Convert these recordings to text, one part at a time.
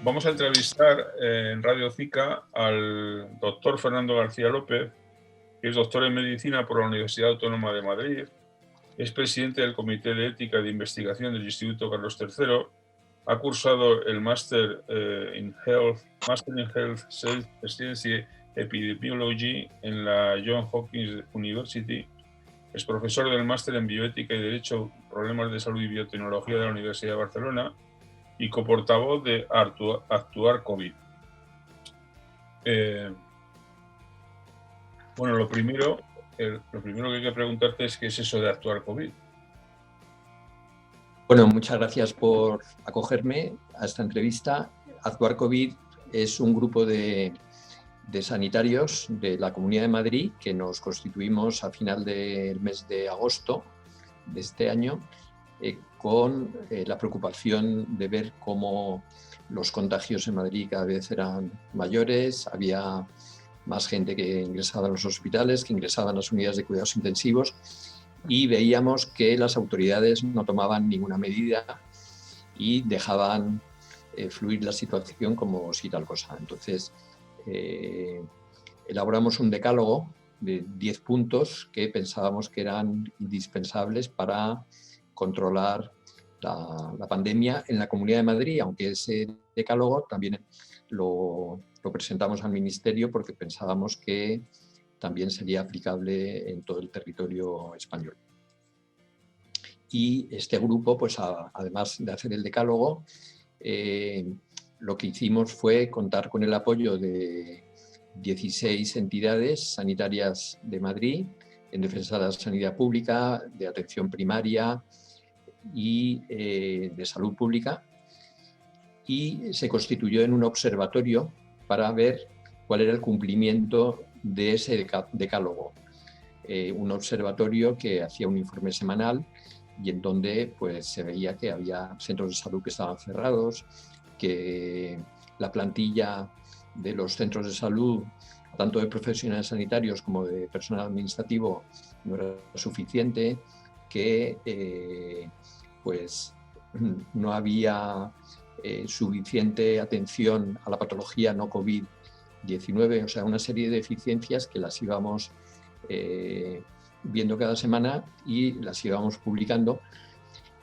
Vamos a entrevistar en Radio Zica al doctor Fernando García López, que es doctor en medicina por la Universidad Autónoma de Madrid, es presidente del Comité de Ética de Investigación del Instituto Carlos III, ha cursado el Master in Health Science Epidemiology en la Johns Hopkins University, es profesor del Máster en Bioética y Derecho, Problemas de Salud y Biotecnología de la Universidad de Barcelona y coportavoz de Actuar COVID. Bueno, lo primero que hay que preguntarte es qué es eso de Actuar COVID. Bueno, muchas gracias por acogerme a esta entrevista. Actuar COVID es un grupo de sanitarios de la Comunidad de Madrid que nos constituimos a final del mes de agosto de este año con la preocupación de ver cómo los contagios en Madrid cada vez eran mayores, había más gente que ingresaba a los hospitales, que ingresaba en las unidades de cuidados intensivos, y veíamos que las autoridades no tomaban ninguna medida y dejaban fluir la situación como si tal cosa. Entonces, elaboramos un decálogo de 10 puntos que pensábamos que eran indispensables para controlar la pandemia en la Comunidad de Madrid, aunque ese decálogo también lo presentamos al Ministerio porque pensábamos que también sería aplicable en todo el territorio español. Y este grupo, pues además de hacer el decálogo, lo que hicimos fue contar con el apoyo de 16 entidades sanitarias de Madrid en defensa de la sanidad pública, de atención primaria y de salud pública, y se constituyó en un observatorio para ver cuál era el cumplimiento de ese decálogo. Un observatorio que hacía un informe semanal y en donde pues, se veía que había centros de salud que estaban cerrados, que la plantilla de los centros de salud, tanto de profesionales sanitarios como de personal administrativo, no era suficiente, que pues no había suficiente atención a la patología no COVID-19, o sea, una serie de deficiencias que las íbamos viendo cada semana y las íbamos publicando,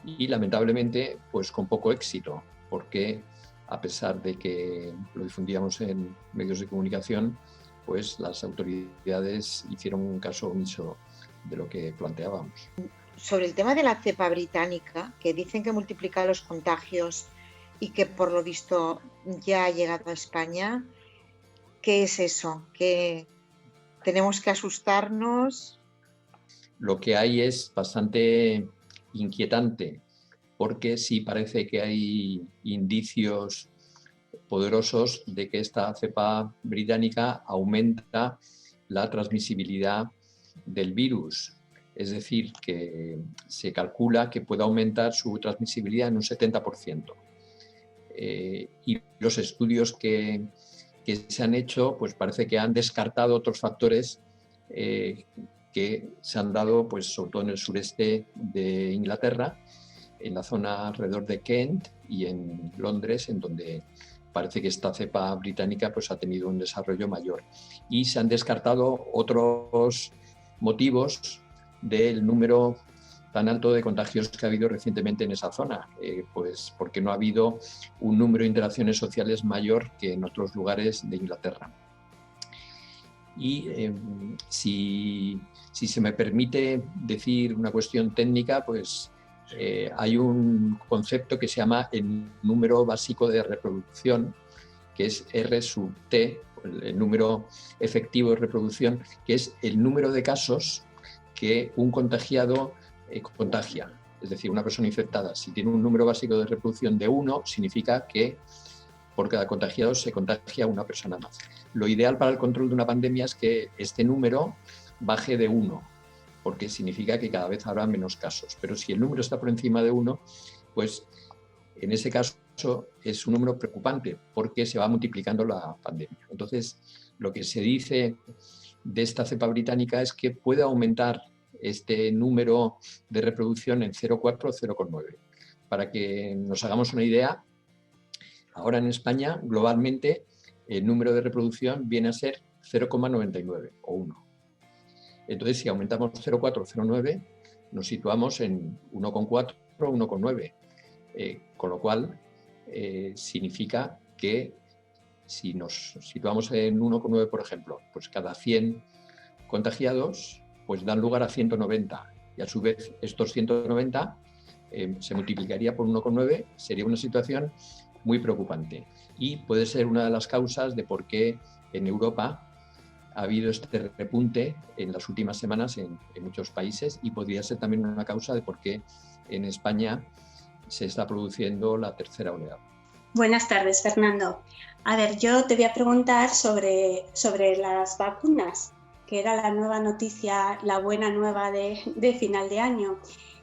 y lamentablemente pues con poco éxito, porque a pesar de que lo difundíamos en medios de comunicación, pues las autoridades hicieron un caso omiso de lo que planteábamos. Sobre el tema de la cepa británica, que dicen que multiplica los contagios y que por lo visto ya ha llegado a España, ¿qué es eso? ¿Que tenemos que asustarnos? Lo que hay es bastante inquietante, porque sí parece que hay indicios poderosos de que esta cepa británica aumenta la transmisibilidad del virus. Es decir, que se calcula que puede aumentar su transmisibilidad en un 70%. Y los estudios que se han hecho, pues parece que han descartado otros factores que se han dado, pues, sobre todo en el sureste de Inglaterra, en la zona alrededor de Kent y en Londres, en donde parece que esta cepa británica pues, ha tenido un desarrollo mayor. Y se han descartado otros motivos del número tan alto de contagios que ha habido recientemente en esa zona, pues porque no ha habido un número de interacciones sociales mayor que en otros lugares de Inglaterra. Y si se me permite decir una cuestión técnica, pues hay un concepto que se llama el número básico de reproducción, que es R sub T, el número efectivo de reproducción, que es el número de casos que un contagiado contagia. Es decir, una persona infectada, si tiene un número básico de reproducción de 1, significa que por cada contagiado se contagia una persona más. Lo ideal para el control de una pandemia es que este número baje de 1, porque significa que cada vez habrá menos casos. Pero si el número está por encima de 1, pues en ese caso es un número preocupante, porque se va multiplicando la pandemia. Entonces, lo que se dice de esta cepa británica es que puede aumentar este número de reproducción en 0,4 o 0,9. Para que nos hagamos una idea, Ahora en España, globalmente, el número de reproducción viene a ser 0,99 o 1. Entonces, si aumentamos 0,4 o 0,9, nos situamos en 1,4 o 1,9. Con lo cual, significa que si nos situamos en 1,9, por ejemplo, pues cada 100 contagiados pues dan lugar a 190. Y a su vez, estos 190 se multiplicaría por 1,9, sería una situación muy preocupante. Y puede ser una de las causas de por qué en Europa ha habido este repunte en las últimas semanas en muchos países, y podría ser también una causa de por qué en España se está produciendo la tercera oleada. Buenas tardes, Fernando. A ver, yo te voy a preguntar sobre las vacunas, que era la nueva noticia, la buena nueva de final de año.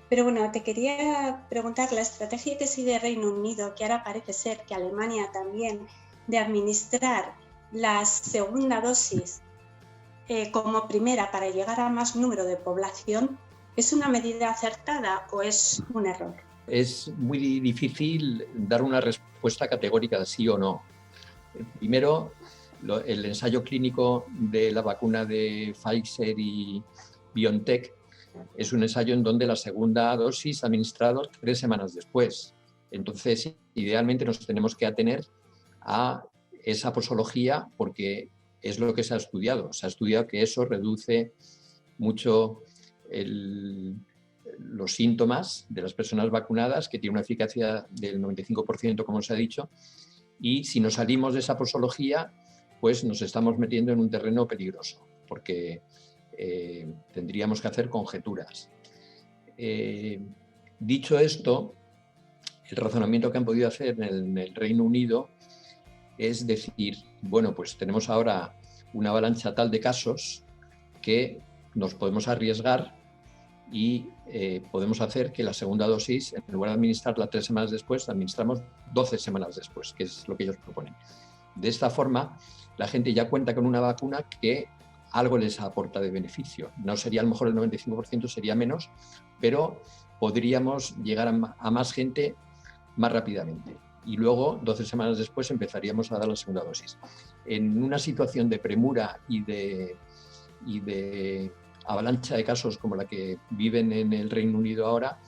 Pero bueno, te quería preguntar la estrategia que sigue Reino Unido, que ahora parece ser que Alemania también, de administrar la segunda dosis como primera para llegar a más número de población, ¿es una medida acertada o es un error? Es muy difícil dar una respuesta categórica de sí o no. Primero, el ensayo clínico de la vacuna de Pfizer y BioNTech es un ensayo en donde la segunda dosis se ha administrado 3 semanas después. Entonces, idealmente nos tenemos que atener a esa posología porque es lo que se ha estudiado. Se ha estudiado que eso reduce mucho los síntomas de las personas vacunadas, que tiene una eficacia del 95%, como se ha dicho, y si nos salimos de esa posología, pues nos estamos metiendo en un terreno peligroso, porque tendríamos que hacer conjeturas. Dicho esto, el razonamiento que han podido hacer en el Reino Unido es decir, bueno, pues tenemos ahora una avalancha tal de casos que nos podemos arriesgar y podemos hacer que la segunda dosis, en lugar de administrarla 3 semanas después, la administramos 12 semanas después, que es lo que ellos proponen. De esta forma, la gente ya cuenta con una vacuna que algo les aporta de beneficio. No sería a lo mejor el 95%, sería menos, pero podríamos llegar a más gente más rápidamente. Y luego, 12 semanas después, empezaríamos a dar la segunda dosis. En una situación de premura y de avalancha de casos como la que viven en el Reino Unido ahora,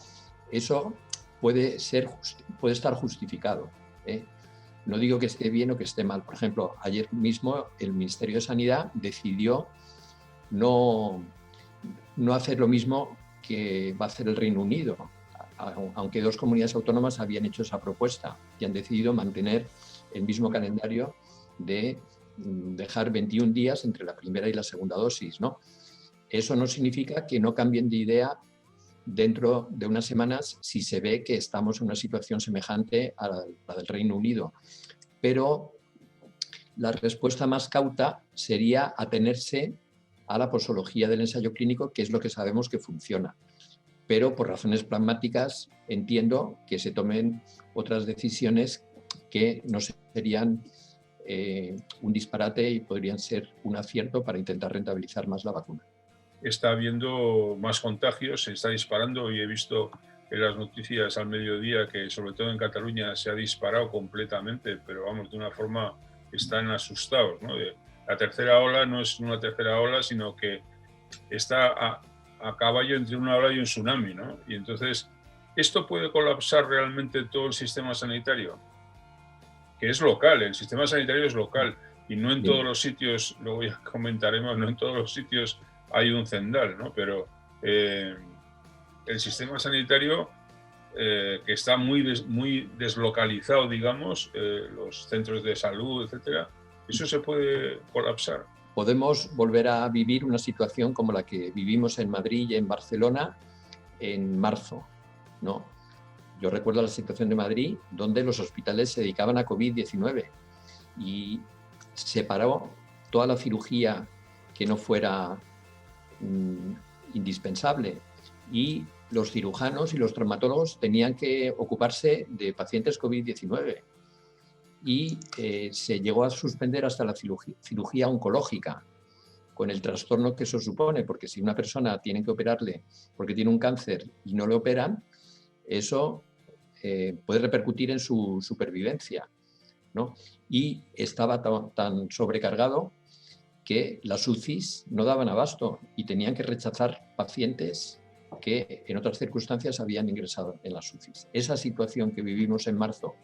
eso puede estar justificado, ¿eh? No digo que esté bien o que esté mal. Por ejemplo, ayer mismo el Ministerio de Sanidad decidió no hacer lo mismo que va a hacer el Reino Unido, aunque 2 comunidades autónomas habían hecho esa propuesta y han decidido mantener el mismo calendario de dejar 21 días entre la primera y la segunda dosis, ¿no? Eso no significa que no cambien de idea dentro de unas semanas si se ve que estamos en una situación semejante a la del Reino Unido. Pero la respuesta más cauta sería atenerse a la posología del ensayo clínico, que es lo que sabemos que funciona. Pero por razones pragmáticas entiendo que se tomen otras decisiones que no serían un disparate y podrían ser un acierto para intentar rentabilizar más la vacuna. Está habiendo más contagios, se está disparando y he visto en las noticias al mediodía que sobre todo en Cataluña se ha disparado completamente, pero vamos, de una forma están asustados, ¿no? La tercera ola no es una tercera ola, sino que está a caballo entre una ola y un tsunami, ¿no? Y entonces, ¿esto puede colapsar realmente todo el sistema sanitario? Que es local, el sistema sanitario es local y no en todos los sitios, luego ya comentaremos, no en todos los sitios hay un Zendal, ¿no? Pero el sistema sanitario que está muy deslocalizado, digamos, los centros de salud, etcétera, eso se puede colapsar. Podemos volver a vivir una situación como la que vivimos en Madrid y en Barcelona en marzo, ¿no? Yo recuerdo la situación de Madrid, donde los hospitales se dedicaban a COVID-19 y se paró toda la cirugía que no fuera indispensable, y los cirujanos y los traumatólogos tenían que ocuparse de pacientes COVID-19 y se llegó a suspender hasta la cirugía oncológica, con el trastorno que eso supone, porque si una persona tiene que operarle porque tiene un cáncer y no le operan, eso puede repercutir en su supervivencia. ¿no? Y estaba tan sobrecargado que las UCIs no daban abasto y tenían que rechazar pacientes que en otras circunstancias habían ingresado en las UCIs. Esa situación que vivimos en marzo,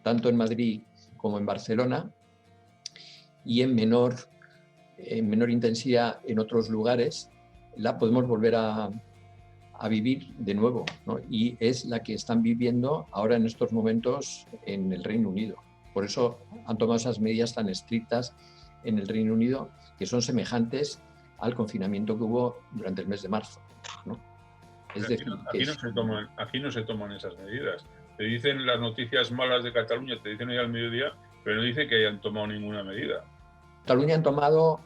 tanto en Madrid como en Barcelona, y en menor intensidad en otros lugares, la podemos volver a vivir de nuevo, ¿no? Y es la que están viviendo ahora en estos momentos en el Reino Unido. Por eso han tomado esas medidas tan estrictas en el Reino Unido, que son semejantes al confinamiento que hubo durante el mes de marzo, ¿no? Es decir, aquí no se toman esas medidas. Te dicen las noticias malas de Cataluña, te dicen hoy al mediodía, pero no dicen que hayan tomado ninguna medida. Cataluña han tomado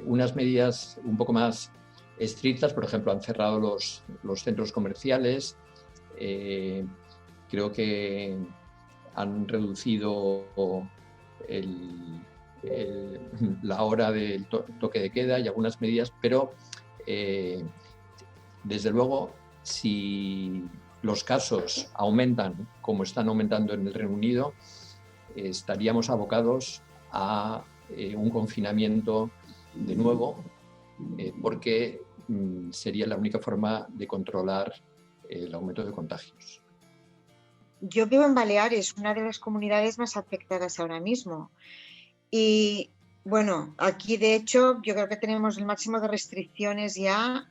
unas medidas un poco más estrictas, por ejemplo, han cerrado los centros comerciales, creo que han reducido la hora del toque de queda y algunas medidas, pero desde luego, si los casos aumentan como están aumentando en el Reino Unido, estaríamos abocados a un confinamiento de nuevo, porque sería la única forma de controlar el aumento de contagios. Yo vivo en Baleares, una de las comunidades más afectadas ahora mismo. Y bueno, aquí de hecho yo creo que tenemos el máximo de restricciones ya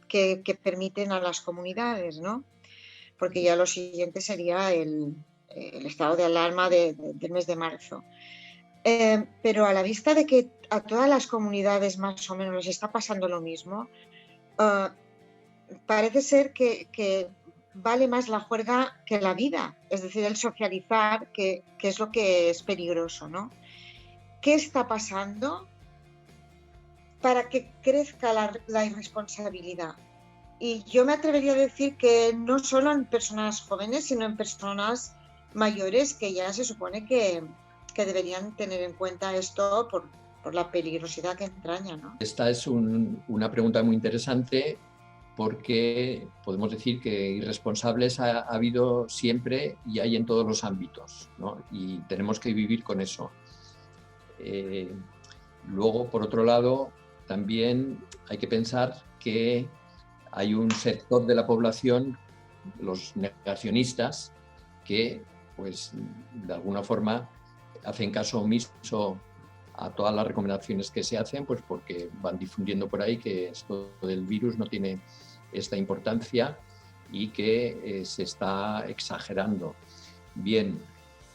que permiten a las comunidades, ¿no? Porque ya lo siguiente sería el estado de alarma del mes de marzo. Pero a la vista de que a todas las comunidades más o menos les está pasando lo mismo, parece ser que vale más la juerga que la vida, es decir, el socializar, que es lo que es peligroso, ¿no? ¿Qué está pasando para que crezca la irresponsabilidad? Y yo me atrevería a decir que no solo en personas jóvenes, sino en personas mayores que ya se supone que deberían tener en cuenta esto por la peligrosidad que entraña, ¿no? Esta es una pregunta muy interesante, porque podemos decir que irresponsables ha habido siempre y hay en todos los ámbitos, ¿no? Y tenemos que vivir con eso. Luego, por otro lado, también hay que pensar que hay un sector de la población, los negacionistas, que pues de alguna forma hacen caso omiso a todas las recomendaciones que se hacen, pues porque van difundiendo por ahí que esto del virus no tiene esta importancia y que se está exagerando. Bien,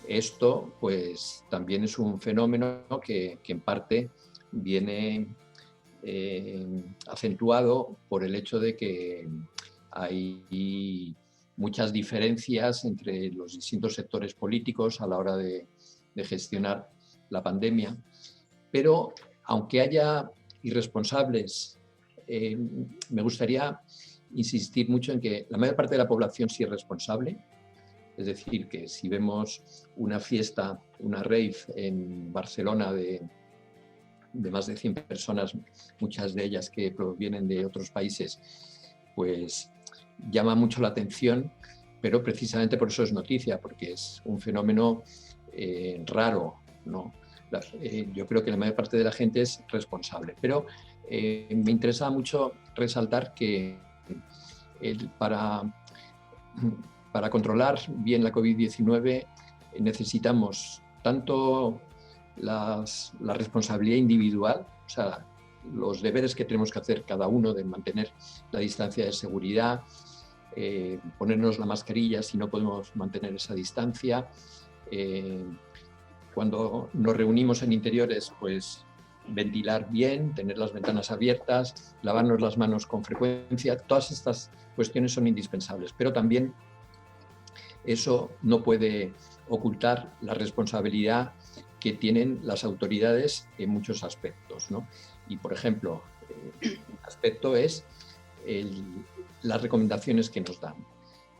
esto pues también es un fenómeno que en parte viene acentuado por el hecho de que hay muchas diferencias entre los distintos sectores políticos a la hora de gestionar la pandemia. Pero aunque haya irresponsables, me gustaría insistir mucho en que la mayor parte de la población sí es responsable. Es decir, que si vemos una fiesta, una rave en Barcelona de más de 100 personas, muchas de ellas que provienen de otros países, pues llama mucho la atención, pero precisamente por eso es noticia, porque es un fenómeno raro, ¿no? Yo creo que la mayor parte de la gente es responsable, pero me interesa mucho resaltar que para controlar bien la COVID-19 necesitamos tanto la responsabilidad individual, o sea, los deberes que tenemos que hacer cada uno de mantener la distancia de seguridad, ponernos la mascarilla si no podemos mantener esa distancia, cuando nos reunimos en interiores, pues ventilar bien, tener las ventanas abiertas, lavarnos las manos con frecuencia. Todas estas cuestiones son indispensables, pero también eso no puede ocultar la responsabilidad que tienen las autoridades en muchos aspectos, ¿no? Y, por ejemplo, un aspecto es las recomendaciones que nos dan.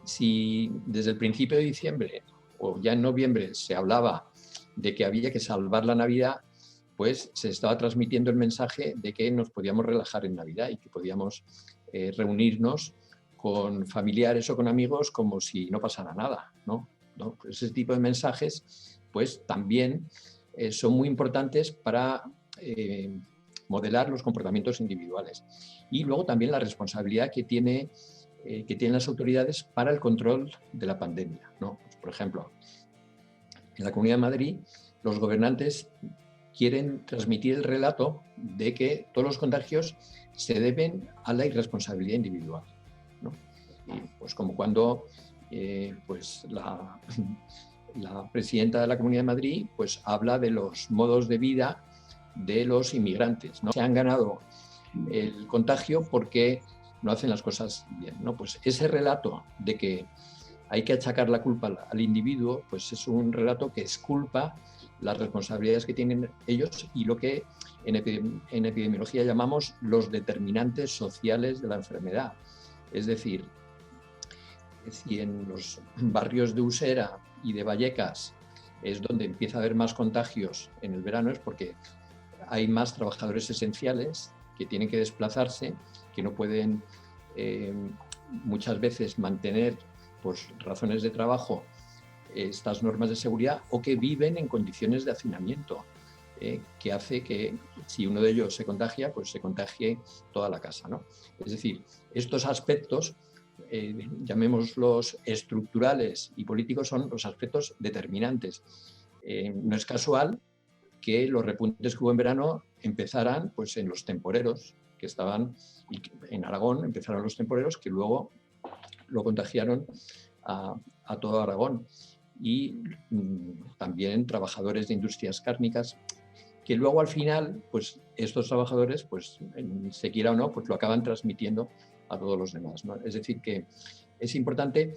Si desde el principio de diciembre o ya en noviembre se hablaba de que había que salvar la Navidad, pues se estaba transmitiendo el mensaje de que nos podíamos relajar en Navidad y que podíamos reunirnos con familiares o con amigos como si no pasara nada, ¿no? Pues ese tipo de mensajes pues también son muy importantes para modelar los comportamientos individuales. Y luego también la responsabilidad que tienen las autoridades para el control de la pandemia, ¿no? Pues, por ejemplo, en la Comunidad de Madrid, los gobernantes quieren transmitir el relato de que todos los contagios se deben a la irresponsabilidad individual, ¿no? Y pues como cuando pues la presidenta de la Comunidad de Madrid pues habla de los modos de vida de los inmigrantes, ¿no? Se han ganado el contagio porque no hacen las cosas bien, ¿no? Pues ese relato de que hay que achacar la culpa al individuo, pues es un relato que exculpa las responsabilidades que tienen ellos y lo que en epidemiología llamamos los determinantes sociales de la enfermedad. Es decir, si en los barrios de Usera y de Vallecas es donde empieza a haber más contagios en el verano, es porque hay más trabajadores esenciales que tienen que desplazarse, que no pueden muchas veces mantener pues razones de trabajo estas normas de seguridad, o que viven en condiciones de hacinamiento, que hace que si uno de ellos se contagia, pues se contagie toda la casa, ¿no? Es decir, estos aspectos, llamémoslos estructurales y políticos, son los aspectos determinantes. No es casual que los repuntes que hubo en verano empezaran pues, en los temporeros, que estaban en Aragón, empezaron los temporeros que luego lo contagiaron a todo Aragón. Y también trabajadores de industrias cárnicas, que luego al final, pues estos trabajadores, pues se quiera o no, pues lo acaban transmitiendo a todos los demás, ¿no? Es decir, que es importante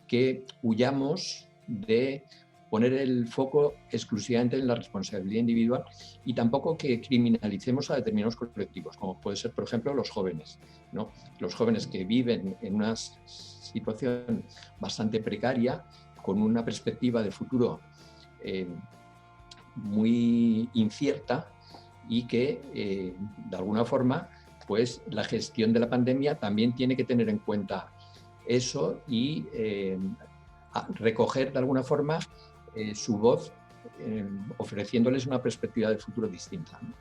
que huyamos de poner el foco exclusivamente en la responsabilidad individual y tampoco que criminalicemos a determinados colectivos, como puede ser, por ejemplo, los jóvenes, ¿no? Los jóvenes que viven en una situación bastante precaria, con una perspectiva de futuro muy incierta y que, de alguna forma, pues la gestión de la pandemia también tiene que tener en cuenta eso y recoger, de alguna forma, su voz, ofreciéndoles una perspectiva de futuro distinta, ¿no?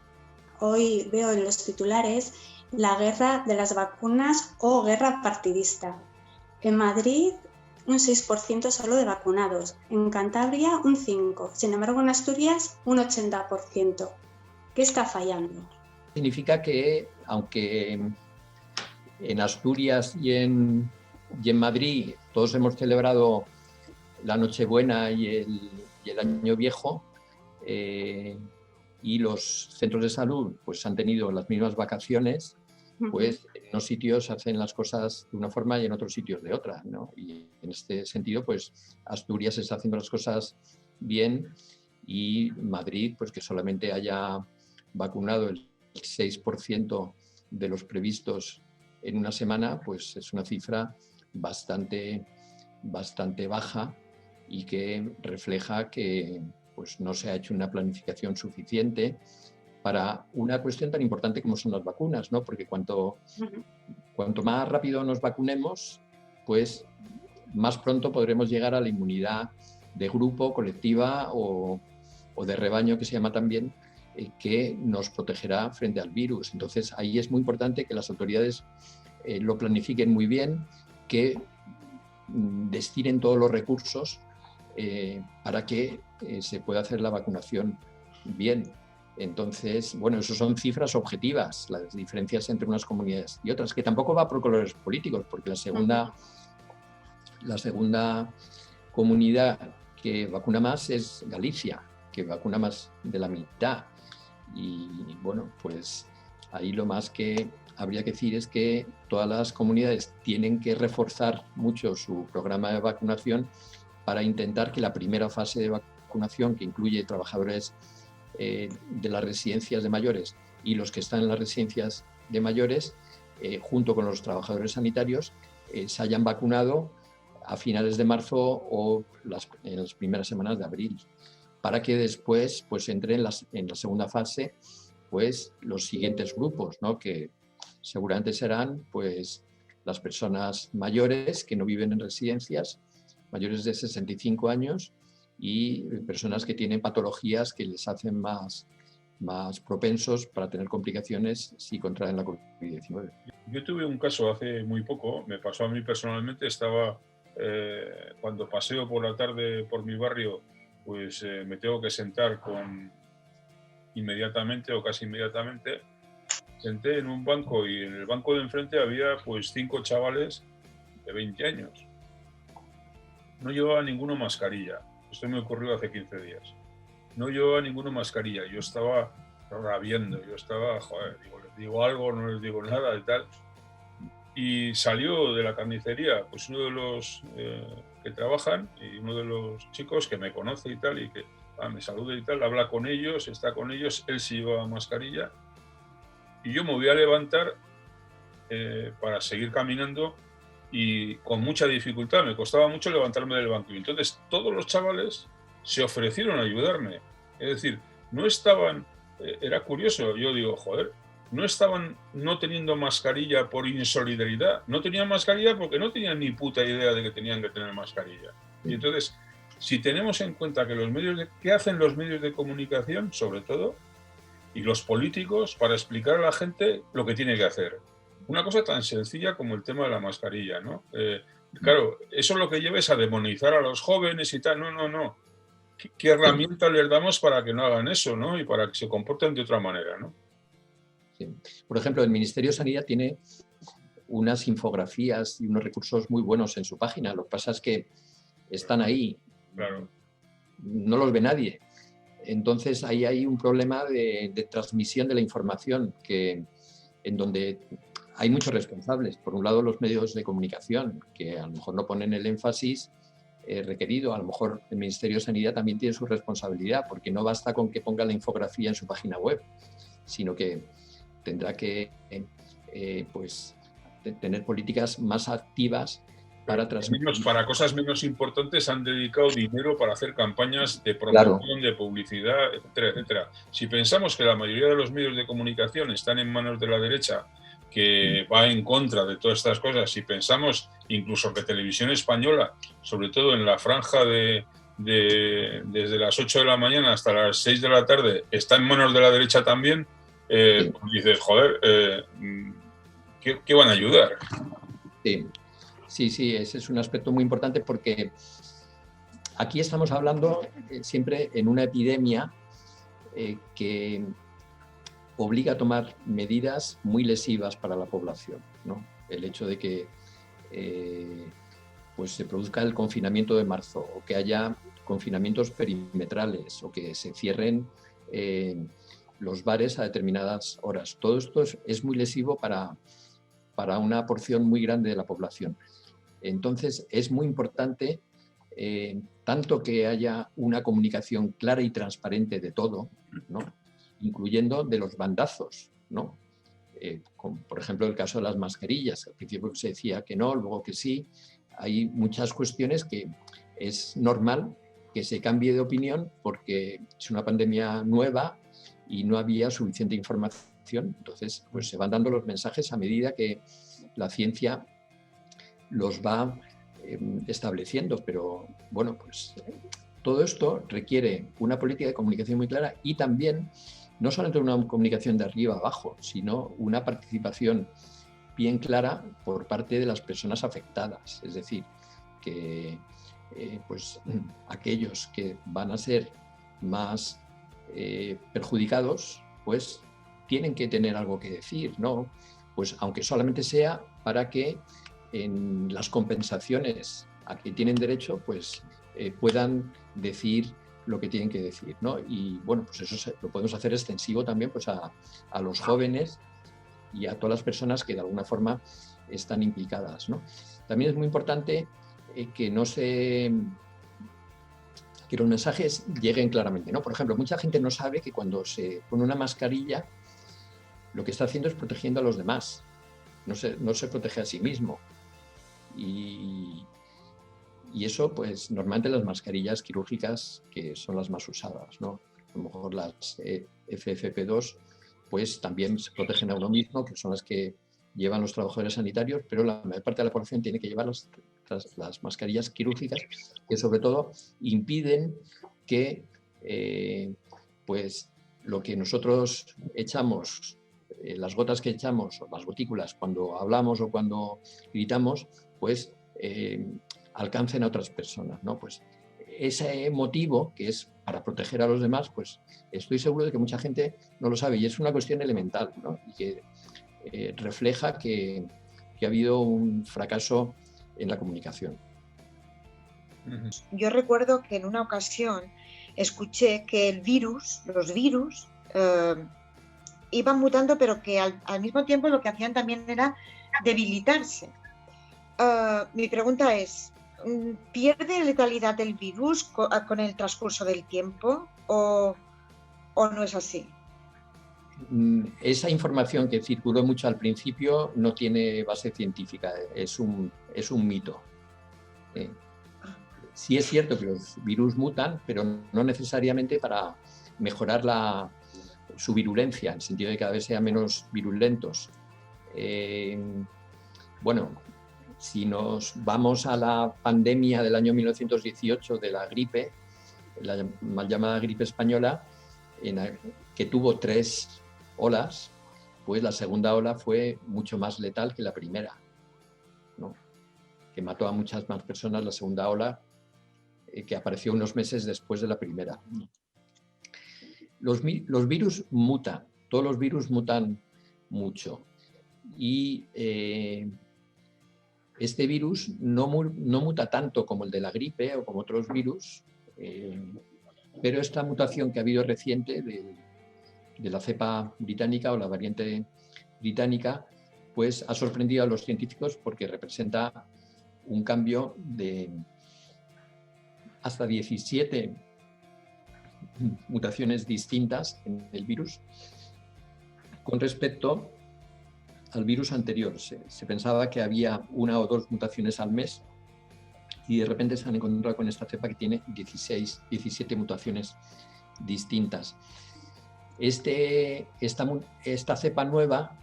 Hoy veo en los titulares la guerra de las vacunas o guerra partidista. En Madrid, un 6% solo de vacunados, en Cantabria un 5%, sin embargo en Asturias un 80%. ¿Qué está fallando? Significa que, aunque en Asturias y en Madrid todos hemos celebrado la Nochebuena y el Año Viejo, y los centros de salud pues, han tenido las mismas vacaciones, pues en unos sitios hacen las cosas de una forma y en otros sitios de otra, ¿no? Y en este sentido, pues Asturias está haciendo las cosas bien y Madrid, pues que solamente haya vacunado el 6% de los previstos en una semana, pues es una cifra bastante baja y que refleja que pues, no se ha hecho una planificación suficiente para una cuestión tan importante como son las vacunas, ¿no? Porque cuanto más rápido nos vacunemos, pues más pronto podremos llegar a la inmunidad de grupo, colectiva o de rebaño, que se llama también, que nos protegerá frente al virus. Entonces, ahí es muy importante que las autoridades lo planifiquen muy bien, que destinen todos los recursos para que se pueda hacer la vacunación bien. Entonces, bueno, eso son cifras objetivas, las diferencias entre unas comunidades y otras, que tampoco va por colores políticos, porque la segunda comunidad que vacuna más es Galicia, que vacuna más de la mitad. Y bueno, pues ahí lo más que habría que decir es que todas las comunidades tienen que reforzar mucho su programa de vacunación para intentar que la primera fase de vacunación, que incluye trabajadores de las residencias de mayores y los que están en las residencias de mayores, junto con los trabajadores sanitarios, se hayan vacunado a finales de marzo o en las primeras semanas de abril, para que después pues, entre en la segunda fase pues, los siguientes grupos, ¿no? Que seguramente serán pues, las personas mayores que no viven en residencias, mayores de 65 años, y personas que tienen patologías que les hacen más propensos para tener complicaciones si contraen la COVID-19. Yo tuve un caso hace muy poco, me pasó a mí personalmente, estaba cuando paseo por la tarde por mi barrio, pues me tengo que sentar inmediatamente o casi inmediatamente. Senté en un banco y en el banco de enfrente había pues 5 chavales de 20 años. No llevaba ninguno mascarilla. Esto me ocurrió hace 15 días. No llevaba ninguno mascarilla. Yo estaba rabiando. Yo estaba, joder, digo, les digo algo, no les digo nada y tal. Y salió de la carnicería pues uno de los que trabajan y uno de los chicos que me conoce y tal y que me saluda y tal, habla con ellos, está con ellos, él sí lleva mascarilla. Y yo me voy a levantar para seguir caminando y con mucha dificultad, me costaba mucho levantarme del banco. Y entonces todos los chavales se ofrecieron a ayudarme. Es decir, no estaban, era curioso, yo digo, joder, no estaban no teniendo mascarilla por insolidaridad, no tenían mascarilla porque no tenían ni puta idea de que tenían que tener mascarilla. Y entonces, si tenemos en cuenta que ¿qué hacen los medios de comunicación, sobre todo, y los políticos para explicar a la gente lo que tiene que hacer? Una cosa tan sencilla como el tema de la mascarilla, ¿no? Claro, eso lo que lleva es a demonizar a los jóvenes y tal. No. ¿Qué herramientas les damos para que no hagan eso, ¿no? Y para que se comporten de otra manera, ¿no? Sí. Por ejemplo, el Ministerio de Sanidad tiene unas infografías y unos recursos muy buenos en su página. Lo que pasa es que están ahí. Claro. No los ve nadie. Entonces ahí hay un problema de transmisión de la información en donde hay muchos responsables. Por un lado, los medios de comunicación, que a lo mejor no ponen el énfasis requerido. A lo mejor el Ministerio de Sanidad también tiene su responsabilidad, porque no basta con que ponga la infografía en su página web, sino que tendrá que tener políticas más activas para transmitir. Para cosas menos importantes han dedicado dinero para hacer campañas de promoción, claro, de publicidad, etcétera, etcétera. Si pensamos que la mayoría de los medios de comunicación están en manos de la derecha, que va en contra de todas estas cosas, si pensamos incluso que Televisión Española, sobre todo en la franja desde las 8 de la mañana hasta las 6 de la tarde, está en manos de la derecha también, pues dices, joder, ¿qué van a ayudar? Sí, ese es un aspecto muy importante, porque aquí estamos hablando siempre en una epidemia que obliga a tomar medidas muy lesivas para la población, ¿no? El hecho de que pues se produzca el confinamiento de marzo, o que haya confinamientos perimetrales, o que se cierren los bares a determinadas horas. Todo esto es muy lesivo para una porción muy grande de la población. Entonces es muy importante tanto que haya una comunicación clara y transparente de todo, ¿no? Incluyendo de los bandazos, ¿no? Como por ejemplo el caso de las mascarillas. Al principio se decía que no, luego que sí. Hay muchas cuestiones que es normal que se cambie de opinión porque es una pandemia nueva y no había suficiente información. Entonces, pues se van dando los mensajes a medida que la ciencia los va estableciendo. Pero bueno, pues todo esto requiere una política de comunicación muy clara y también no solamente una comunicación de arriba a abajo, sino una participación bien clara por parte de las personas afectadas. Es decir, que pues aquellos que van a ser más perjudicados, pues tienen que tener algo que decir, ¿no? Pues aunque solamente sea para que en las compensaciones a que tienen derecho, pues puedan decir lo que tienen que decir, ¿no? Y bueno, pues eso lo podemos hacer extensivo también pues a los jóvenes y a todas las personas que de alguna forma están implicadas, ¿no? También es muy importante que los mensajes lleguen claramente, ¿no? Por ejemplo, mucha gente no sabe que cuando se pone una mascarilla lo que está haciendo es protegiendo a los demás, no se protege a sí mismo. Y eso, pues normalmente las mascarillas quirúrgicas, que son las más usadas, ¿no? A lo mejor las FFP2, pues también se protegen a uno mismo, que son las que llevan los trabajadores sanitarios, pero la mayor parte de la población tiene que llevar las mascarillas quirúrgicas, que sobre todo impiden que pues lo que nosotros echamos, las gotas que echamos, o las gotículas, cuando hablamos o cuando gritamos, pues alcancen a otras personas, ¿no? Pues ese motivo, que es para proteger a los demás, pues estoy seguro de que mucha gente no lo sabe, y es una cuestión elemental, ¿no? Y que refleja que ha habido un fracaso en la comunicación. Yo recuerdo que en una ocasión escuché que los virus iban mutando, pero que al mismo tiempo lo que hacían también era debilitarse. Mi pregunta es, ¿pierde letalidad el virus con el transcurso del tiempo o no es así? Esa información que circuló mucho al principio no tiene base científica, es un mito. Sí es cierto que los virus mutan, pero no necesariamente para mejorar su virulencia, en el sentido de que cada vez sean menos virulentos. Bueno, si nos vamos a la pandemia del año 1918 de la gripe, la mal llamada gripe española, que tuvo 3 olas, pues la segunda ola fue mucho más letal que la primera, ¿no? Que mató a muchas más personas la segunda ola, que apareció unos meses después de la primera. Los virus mutan, todos los virus mutan mucho, y este virus no muta tanto como el de la gripe o como otros virus, pero esta mutación que ha habido reciente de la cepa británica o la variante británica, pues ha sorprendido a los científicos porque representa un cambio de hasta 17 mutaciones distintas en el virus con respecto al virus anterior. Se pensaba que había 1 o 2 mutaciones al mes y de repente se han encontrado con esta cepa que tiene 17 mutaciones distintas. Esta cepa nueva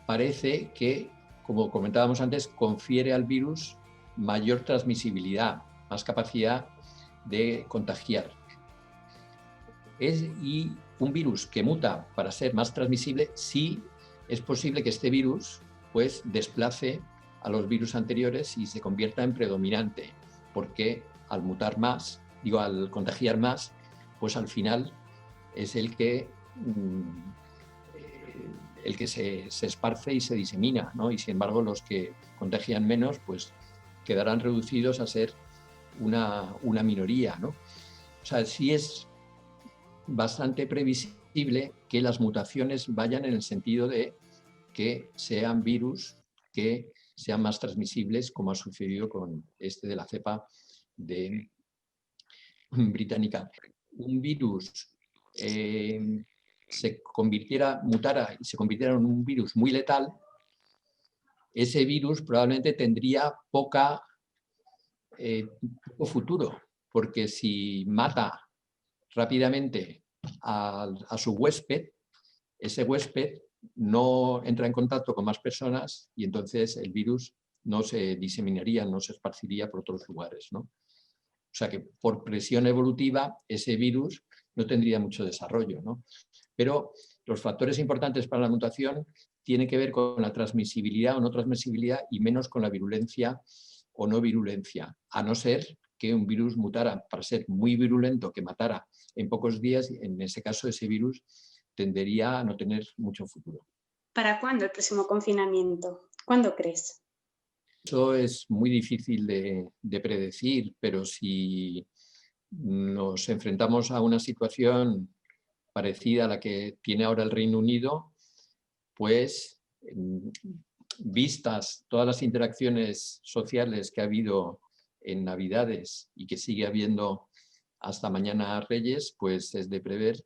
parece que, como comentábamos antes, confiere al virus mayor transmisibilidad, más capacidad de contagiar. Y un virus que muta para ser más transmisible, sí es posible que este virus pues desplace a los virus anteriores y se convierta en predominante, porque al mutar más, al contagiar más, pues al final es el que se esparce y se disemina, ¿no? Y sin embargo los que contagian menos pues quedarán reducidos a ser una minoría, ¿no? O sea, sí es bastante previsible que las mutaciones vayan en el sentido de que sean virus que sean más transmisibles, como ha sucedido con de la cepa británica. Un virus mutara y se convirtiera en un virus muy letal, ese virus probablemente tendría poco futuro, porque si mata rápidamente a su huésped, ese huésped no entra en contacto con más personas y entonces el virus no se diseminaría, no se esparciría por otros lugares, ¿no? O sea que por presión evolutiva ese virus no tendría mucho desarrollo, ¿no? Pero los factores importantes para la mutación tienen que ver con la transmisibilidad o no transmisibilidad y menos con la virulencia o no virulencia, a no ser que un virus mutara para ser muy virulento, que matara en pocos días. En ese caso ese virus tendería a no tener mucho futuro. ¿Para cuándo el próximo confinamiento? ¿Cuándo crees? Eso es muy difícil de predecir, pero si nos enfrentamos a una situación parecida a la que tiene ahora el Reino Unido, pues vistas todas las interacciones sociales que ha habido en Navidades y que sigue habiendo hasta mañana Reyes, pues es de prever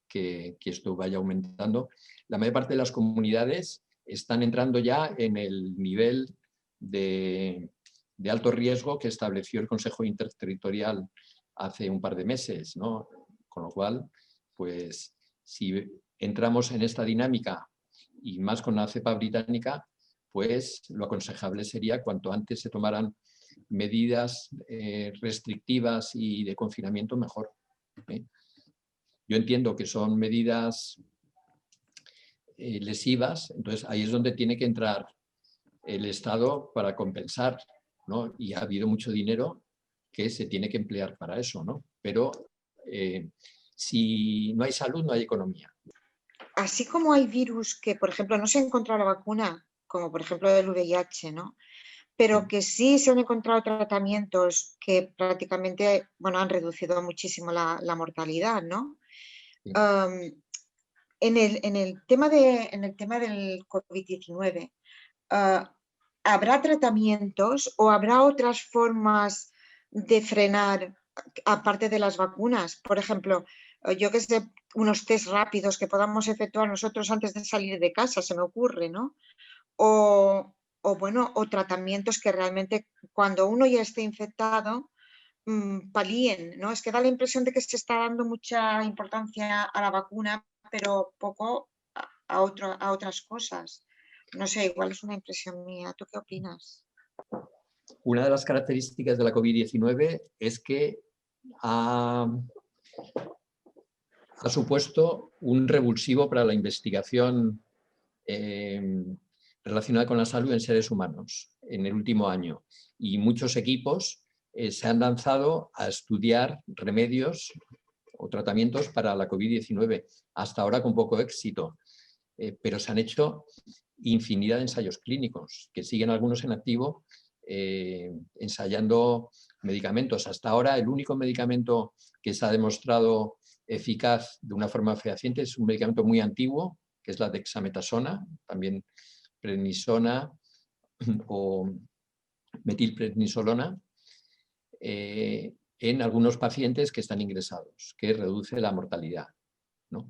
que esto vaya aumentando. La mayor parte de las comunidades están entrando ya en el nivel de alto riesgo que estableció el Consejo Interterritorial hace un par de meses, ¿no? Con lo cual, pues si entramos en esta dinámica y más con la cepa británica, pues lo aconsejable sería cuanto antes se tomaran medidas restrictivas y de confinamiento, mejor. Yo entiendo que son medidas lesivas, entonces ahí es donde tiene que entrar el Estado para compensar, ¿no? Y ha habido mucho dinero que se tiene que emplear para eso, ¿no? Pero si no hay salud, no hay economía. Así como hay virus que, por ejemplo, no se ha encontrado la vacuna, como por ejemplo el VIH, ¿no? Pero que sí se han encontrado tratamientos que prácticamente, bueno, han reducido muchísimo la mortalidad, ¿no? Sí. En el tema del COVID-19, ¿habrá tratamientos o habrá otras formas de frenar, aparte de las vacunas? Por ejemplo, yo que sé, unos test rápidos que podamos efectuar nosotros antes de salir de casa, se me ocurre, ¿no? O tratamientos que realmente cuando uno ya esté infectado, palíen, ¿no? Es que da la impresión de que se está dando mucha importancia a la vacuna, pero poco a otras cosas. No sé, igual es una impresión mía. ¿Tú qué opinas? Una de las características de la COVID-19 es que ha supuesto un revulsivo para la investigación relacionada con la salud en seres humanos en el último año. Y muchos equipos se han lanzado a estudiar remedios o tratamientos para la COVID-19, hasta ahora con poco éxito. Pero se han hecho infinidad de ensayos clínicos, que siguen algunos en activo, ensayando medicamentos. Hasta ahora el único medicamento que se ha demostrado eficaz de una forma fehaciente es un medicamento muy antiguo, que es la dexametasona, también prednisona o metilprednisolona, en algunos pacientes que están ingresados, que reduce la mortalidad, ¿no?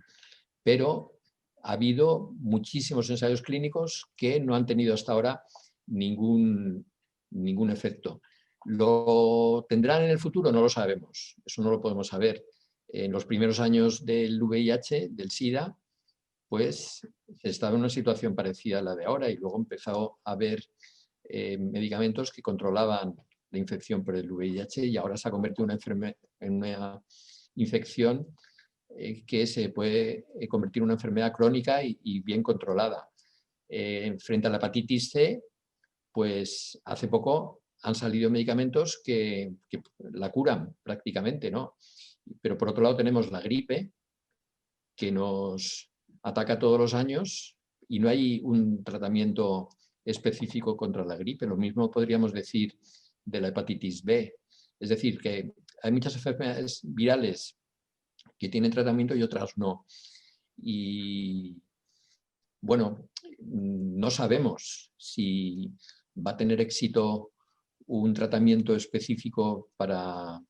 Pero ha habido muchísimos ensayos clínicos que no han tenido hasta ahora ningún efecto. ¿Lo tendrán en el futuro? No lo sabemos, eso no lo podemos saber. En los primeros años del VIH, del SIDA, pues estaba en una situación parecida a la de ahora y luego empezó a haber medicamentos que controlaban la infección por el VIH y ahora se ha convertido en una infección que se puede convertir en una enfermedad crónica y bien controlada. Frente a la hepatitis C, pues hace poco han salido medicamentos que la curan prácticamente, ¿no? Pero por otro lado tenemos la gripe, que nos ataca todos los años y no hay un tratamiento específico contra la gripe. Lo mismo podríamos decir de la hepatitis B. Es decir, que hay muchas enfermedades virales que tienen tratamiento y otras no. Y bueno, no sabemos si va a tener éxito un tratamiento específico para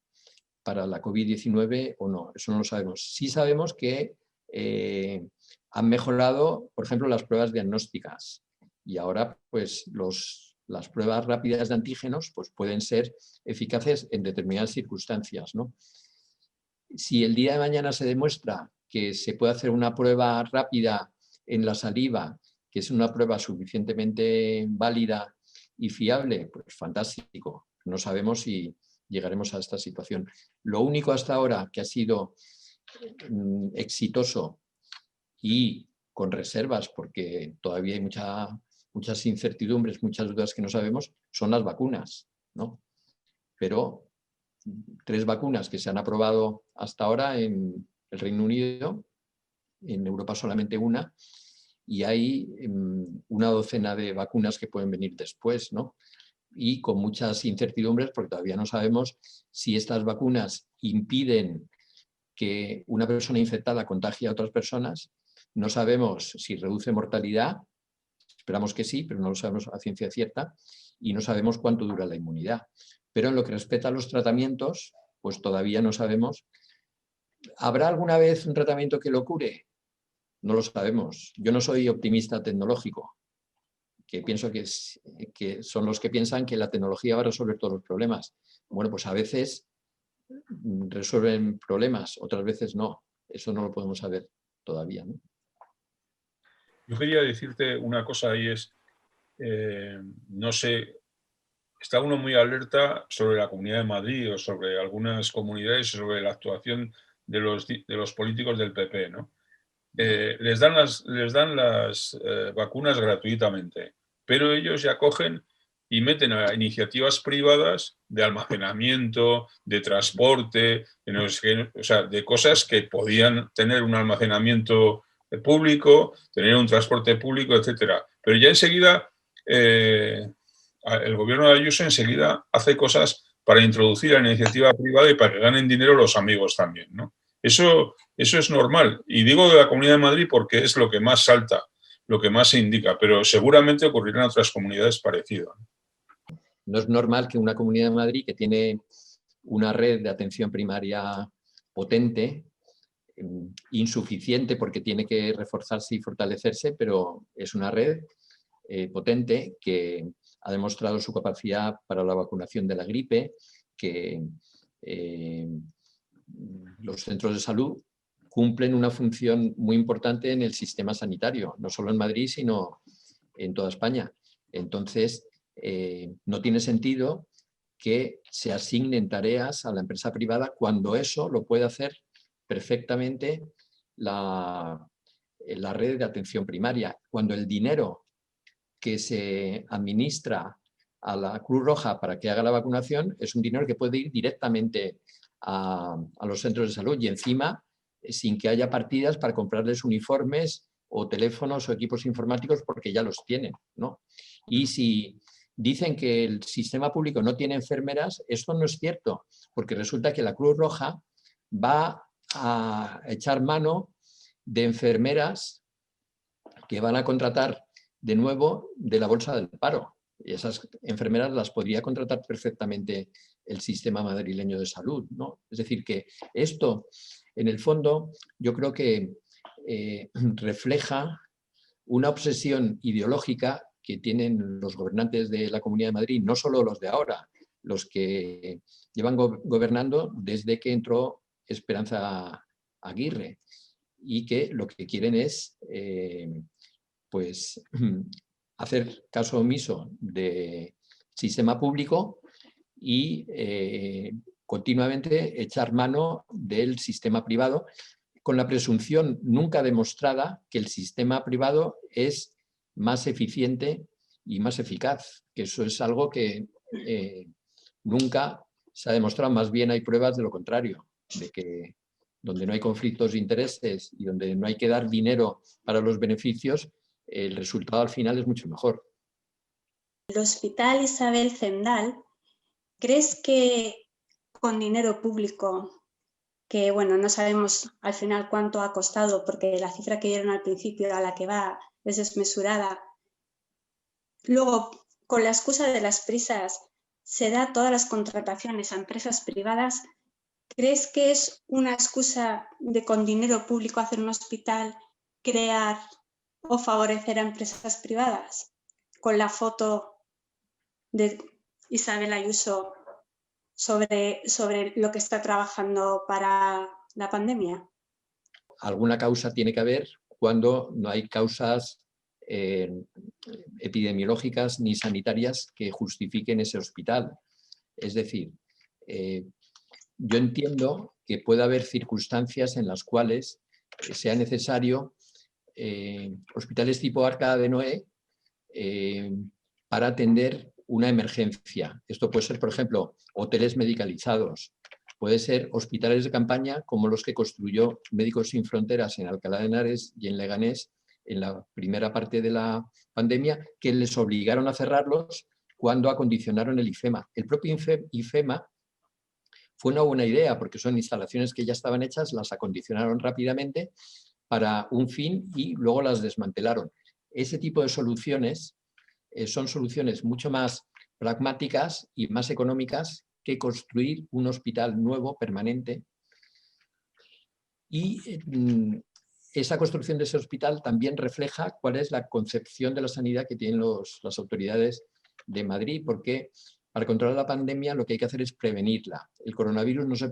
la COVID-19 o no. Eso no lo sabemos. Sí sabemos que han mejorado, por ejemplo, las pruebas diagnósticas y ahora pues las pruebas rápidas de antígenos pues, pueden ser eficaces en determinadas circunstancias, ¿no? Si el día de mañana se demuestra que se puede hacer una prueba rápida en la saliva, que es una prueba suficientemente válida y fiable, pues fantástico. No sabemos si llegaremos a esta situación. Lo único hasta ahora que ha sido exitoso y con reservas, porque todavía hay muchas incertidumbres, muchas dudas que no sabemos, son las vacunas, ¿no? Pero 3 vacunas que se han aprobado hasta ahora en el Reino Unido, en Europa solamente una, y hay una docena de vacunas que pueden venir después, ¿no? Y con muchas incertidumbres porque todavía no sabemos si estas vacunas impiden que una persona infectada contagie a otras personas, no sabemos si reduce mortalidad, esperamos que sí, pero no lo sabemos a ciencia cierta, y no sabemos cuánto dura la inmunidad. Pero en lo que respecta a los tratamientos, pues todavía no sabemos. ¿Habrá alguna vez un tratamiento que lo cure? No lo sabemos. Yo no soy optimista tecnológico, que pienso que son los que piensan que la tecnología va a resolver todos los problemas. Bueno, pues a veces resuelven problemas, otras veces no. Eso no lo podemos saber todavía, ¿no? Yo quería decirte una cosa y es, no sé, está uno muy alerta sobre la Comunidad de Madrid o sobre algunas comunidades, sobre la actuación de los políticos del PP, ¿no? Les dan las vacunas gratuitamente, pero ellos ya cogen y meten a iniciativas privadas de almacenamiento, de transporte, o sea, de cosas que podían tener un almacenamiento público, tener un transporte público, etcétera. Pero ya enseguida el gobierno de Ayuso enseguida hace cosas para introducir a la iniciativa privada y para que ganen dinero los amigos también, ¿no? Eso es normal. Y digo de la Comunidad de Madrid porque es lo que más salta, lo que más se indica, pero seguramente ocurrirá en otras comunidades parecidas. No es normal que una Comunidad de Madrid que tiene una red de atención primaria potente, insuficiente porque tiene que reforzarse y fortalecerse, pero es una red potente que ha demostrado su capacidad para la vacunación de la gripe, que los centros de salud cumplen una función muy importante en el sistema sanitario, no solo en Madrid, sino en toda España. Entonces, no tiene sentido que se asignen tareas a la empresa privada cuando eso lo puede hacer perfectamente la red de atención primaria. Cuando el dinero que se administra a la Cruz Roja para que haga la vacunación es un dinero que puede ir directamente a los centros de salud y encima sin que haya partidas para comprarles uniformes o teléfonos o equipos informáticos porque ya los tienen, ¿no? Y si dicen que el sistema público no tiene enfermeras, esto no es cierto, porque resulta que la Cruz Roja va a echar mano de enfermeras que van a contratar de nuevo de la bolsa del paro. Y esas enfermeras las podría contratar perfectamente el sistema madrileño de salud, ¿no? Es decir, que esto, en el fondo, yo creo que refleja una obsesión ideológica que tienen los gobernantes de la Comunidad de Madrid, no solo los de ahora, los que llevan gobernando desde que entró Esperanza Aguirre, y que lo que quieren es pues hacer caso omiso del sistema público y continuamente echar mano del sistema privado, con la presunción nunca demostrada que el sistema privado es más eficiente y más eficaz, que eso es algo que nunca se ha demostrado, más bien hay pruebas de lo contrario, de que donde no hay conflictos de intereses y donde no hay que dar dinero para los beneficios, el resultado al final es mucho mejor. El Hospital Isabel Zendal, ¿crees que con dinero público, que bueno, no sabemos al final cuánto ha costado porque la cifra que dieron al principio a la que va es desmesurada, luego con la excusa de las prisas se da todas las contrataciones a empresas privadas? ¿Crees que es una excusa de con dinero público hacer un hospital, crear o favorecer a empresas privadas? Con la foto de Isabel Ayuso sobre lo que está trabajando para la pandemia. Alguna causa tiene que haber cuando no hay causas epidemiológicas ni sanitarias que justifiquen ese hospital. Es decir, yo entiendo que puede haber circunstancias en las cuales sea necesario hospitales tipo Arca de Noé para atender una emergencia. Esto puede ser, por ejemplo, hoteles medicalizados, puede ser hospitales de campaña como los que construyó Médicos Sin Fronteras en Alcalá de Henares y en Leganés en la primera parte de la pandemia, que les obligaron a cerrarlos cuando acondicionaron el IFEMA. El propio IFEMA fue una buena idea porque son instalaciones que ya estaban hechas, las acondicionaron rápidamente para un fin y luego las desmantelaron. Ese tipo de soluciones son soluciones mucho más pragmáticas y más económicas que construir un hospital nuevo, permanente. Y esa construcción de ese hospital también refleja cuál es la concepción de la sanidad que tienen las autoridades de Madrid, porque para controlar la pandemia lo que hay que hacer es prevenirla. El coronavirus no se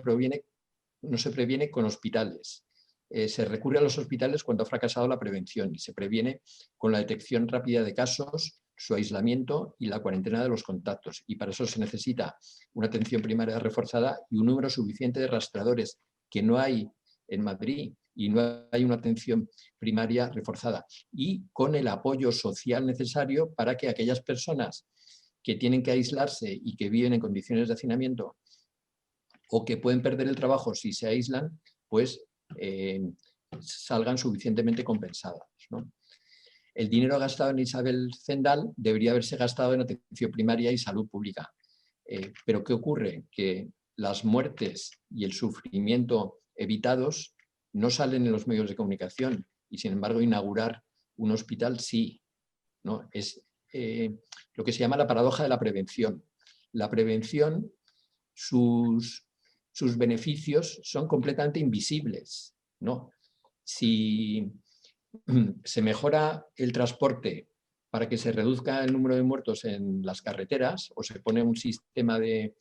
previene con hospitales. Se recurre a los hospitales cuando ha fracasado la prevención y se previene con la detección rápida de casos su aislamiento y la cuarentena de los contactos. Y para eso se necesita una atención primaria reforzada y un número suficiente de rastreadores, que no hay en Madrid, y no hay una atención primaria reforzada. Y con el apoyo social necesario para que aquellas personas que tienen que aislarse y que viven en condiciones de hacinamiento o que pueden perder el trabajo si se aíslan, pues salgan suficientemente compensadas, ¿no? El dinero gastado en Isabel Zendal debería haberse gastado en atención primaria y salud pública. Pero ¿qué ocurre? Que las muertes y el sufrimiento evitados no salen en los medios de comunicación y, sin embargo, inaugurar un hospital sí, ¿no? Es lo que se llama la paradoja de la prevención. La prevención, sus beneficios son completamente invisibles, ¿no? Si se mejora el transporte para que se reduzca el número de muertos en las carreteras o se pone un sistema de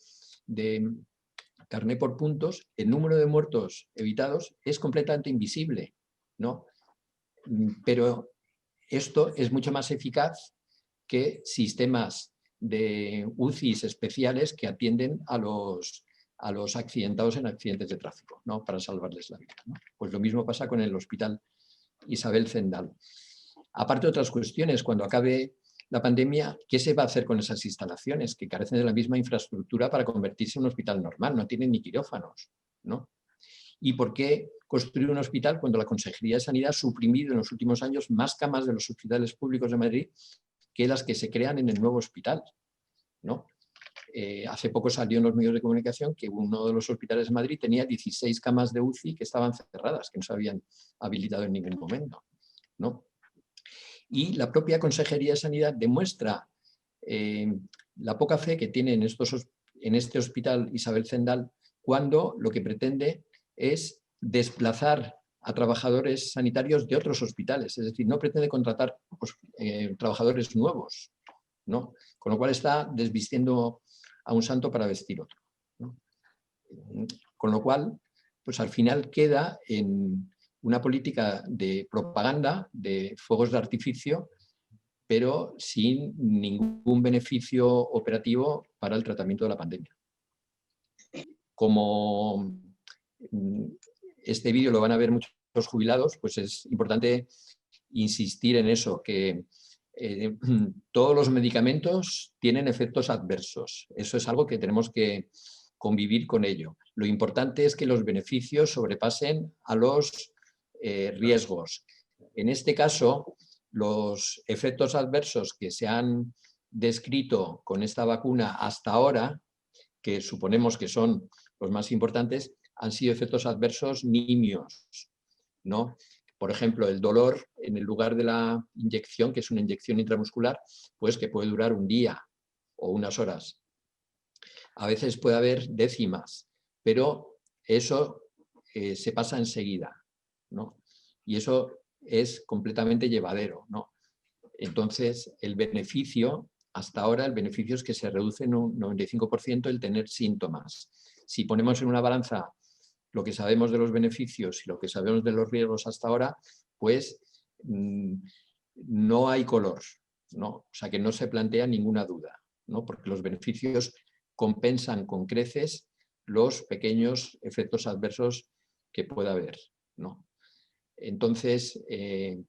carné por puntos, el número de muertos evitados es completamente invisible, ¿no? Pero esto es mucho más eficaz que sistemas de UCIs especiales que atienden a los accidentados en accidentes de tráfico, ¿no? Para salvarles la vida, ¿no? Pues lo mismo pasa con el Hospital Isabel Zendal. Aparte de otras cuestiones, cuando acabe la pandemia, ¿qué se va a hacer con esas instalaciones que carecen de la misma infraestructura para convertirse en un hospital normal? No tienen ni quirófanos, ¿no? ¿Y por qué construir un hospital cuando la Consejería de Sanidad ha suprimido en los últimos años más camas de los hospitales públicos de Madrid que las que se crean en el nuevo hospital, ¿no? Hace poco salió en los medios de comunicación que uno de los hospitales de Madrid tenía 16 camas de UCI que estaban cerradas, que no se habían habilitado en ningún momento, ¿no? Y la propia Consejería de Sanidad demuestra la poca fe que tiene en este hospital Isabel Zendal cuando lo que pretende es desplazar a trabajadores sanitarios de otros hospitales, es decir, no pretende contratar trabajadores nuevos, ¿no? Con lo cual está desvistiendo a un santo para vestir otro, ¿no? Con lo cual, pues al final queda en una política de propaganda, de fuegos de artificio, pero sin ningún beneficio operativo para el tratamiento de la pandemia. Como este vídeo lo van a ver muchos jubilados, pues es importante insistir en eso, que todos los medicamentos tienen efectos adversos. Eso es algo que tenemos que convivir con ello. Lo importante es que los beneficios sobrepasen a los riesgos. En este caso, los efectos adversos que se han descrito con esta vacuna hasta ahora, que suponemos que son los más importantes, han sido efectos adversos nimios, ¿no? Por ejemplo, el dolor en el lugar de la inyección, que es una inyección intramuscular, pues que puede durar un día o unas horas. A veces puede haber décimas, pero eso se pasa enseguida, ¿no? Y eso es completamente llevadero, ¿no? Entonces, el beneficio, hasta ahora, el beneficio es que se reduce en un 95% el tener síntomas. Si ponemos en una balanza lo que sabemos de los beneficios y lo que sabemos de los riesgos hasta ahora, pues no hay color, ¿no? O sea que no se plantea ninguna duda, ¿no? Porque los beneficios compensan con creces los pequeños efectos adversos que pueda haber, ¿no? Entonces,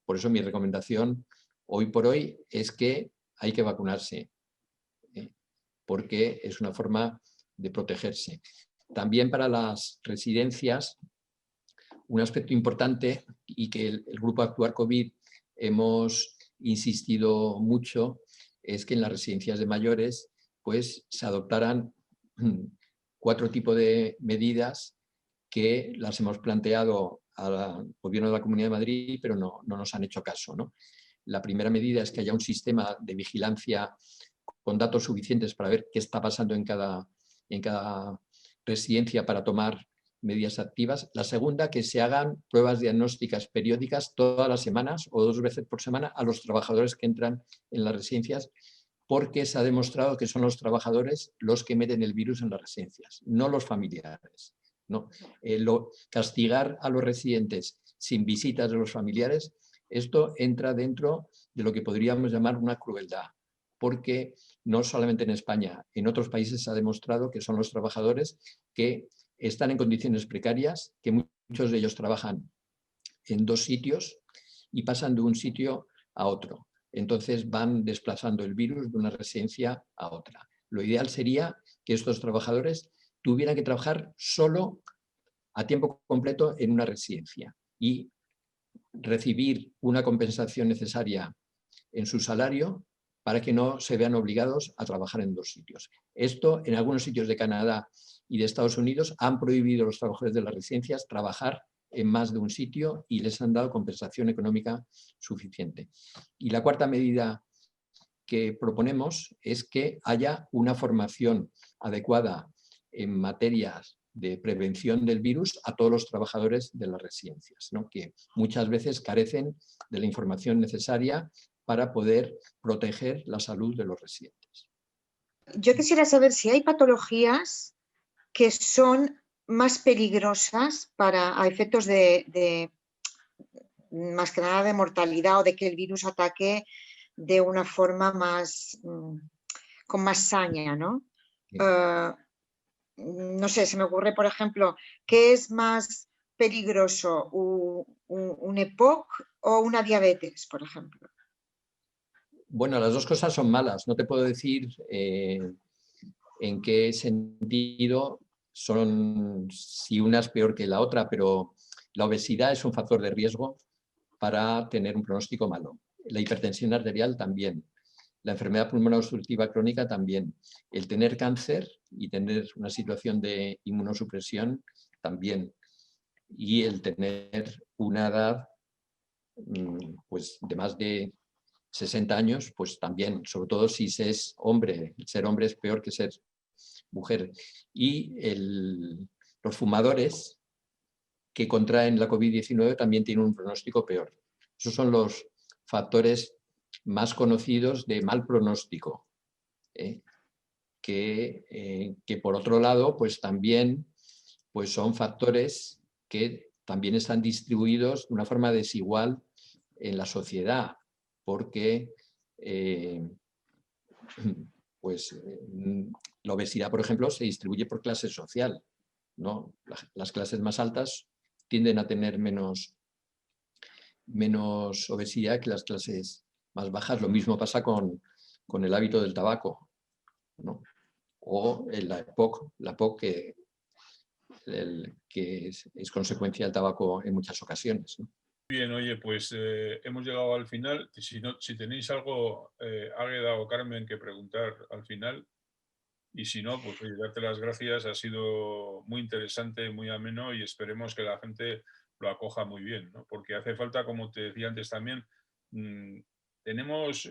por eso mi recomendación hoy por hoy es que hay que vacunarse, porque es una forma de protegerse. También para las residencias, un aspecto importante y que el Grupo Actuar COVID hemos insistido mucho es que en las residencias de mayores pues, se adoptaran 4 tipos de medidas que las hemos planteado al Gobierno de la Comunidad de Madrid, pero no nos han hecho caso, ¿no? La primera medida es que haya un sistema de vigilancia con datos suficientes para ver qué está pasando en cada residencia para tomar medidas activas. La segunda, que se hagan pruebas diagnósticas periódicas todas las semanas o 2 veces por semana a los trabajadores que entran en las residencias, porque se ha demostrado que son los trabajadores los que meten el virus en las residencias, no los familiares, ¿no? Castigar a los residentes sin visitas de los familiares, esto entra dentro de lo que podríamos llamar una crueldad, porque no solamente en España, en otros países se ha demostrado que son los trabajadores que están en condiciones precarias, que muchos de ellos trabajan en 2 sitios y pasan de un sitio a otro. Entonces van desplazando el virus de una residencia a otra. Lo ideal sería que estos trabajadores tuvieran que trabajar solo a tiempo completo en una residencia y recibir una compensación necesaria en su salario para que no se vean obligados a trabajar en 2 sitios. Esto, en algunos sitios de Canadá y de Estados Unidos, han prohibido a los trabajadores de las residencias trabajar en más de un sitio y les han dado compensación económica suficiente. Y la cuarta medida que proponemos es que haya una formación adecuada en materias de prevención del virus a todos los trabajadores de las residencias, ¿no? Que muchas veces carecen de la información necesaria para poder proteger la salud de los residentes. Yo quisiera saber si hay patologías que son más peligrosas a efectos de más que nada de mortalidad o de que el virus ataque de una forma más con más saña, ¿no? Sí. No sé, se me ocurre, por ejemplo, ¿qué es más peligroso? ¿Un EPOC o una diabetes, por ejemplo? Bueno, las dos cosas son malas. No te puedo decir en qué sentido son, si una es peor que la otra, pero la obesidad es un factor de riesgo para tener un pronóstico malo. La hipertensión arterial también. La enfermedad pulmonar obstructiva crónica también. El tener cáncer y tener una situación de inmunosupresión también. Y el tener una edad pues, de más de 60 años, pues también, sobre todo si se es hombre. Ser hombre es peor que ser mujer. Y los fumadores que contraen la COVID-19 también tienen un pronóstico peor. Esos son los factores más conocidos de mal pronóstico, que por otro lado pues también pues son factores que también están distribuidos de una forma desigual en la sociedad, porque pues la obesidad, por ejemplo, se distribuye por clase social, ¿no? Las clases más altas tienden a tener menos obesidad que las clases más bajas. Lo mismo pasa con el hábito del tabaco, ¿no? O la EPOC que es consecuencia del tabaco en muchas ocasiones, ¿no? Bien, oye, pues hemos llegado al final. Si tenéis algo, Águeda o Carmen, que preguntar al final, y si no, pues oye, darte las gracias. Ha sido muy interesante, muy ameno, y esperemos que la gente lo acoja muy bien, ¿no? Porque hace falta, como te decía antes también, tenemos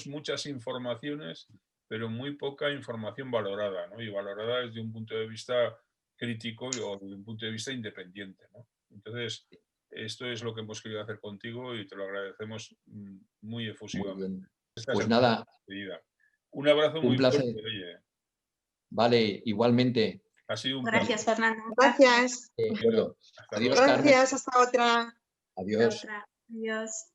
muchas informaciones, pero muy poca información valorada, ¿no? Y valorada desde un punto de vista crítico o desde un punto de vista independiente, ¿no? Entonces, esto es lo que hemos querido hacer contigo y te lo agradecemos muy efusivamente. Muy bien. Pues nada, un abrazo un muy placer. fuerte, oye. Vale, igualmente. Ha sido un Gracias, placer. Fernando. Gracias. De acuerdo. Hasta Adiós, luego. Carmen. Gracias, hasta otra. Adiós. Otra. Adiós.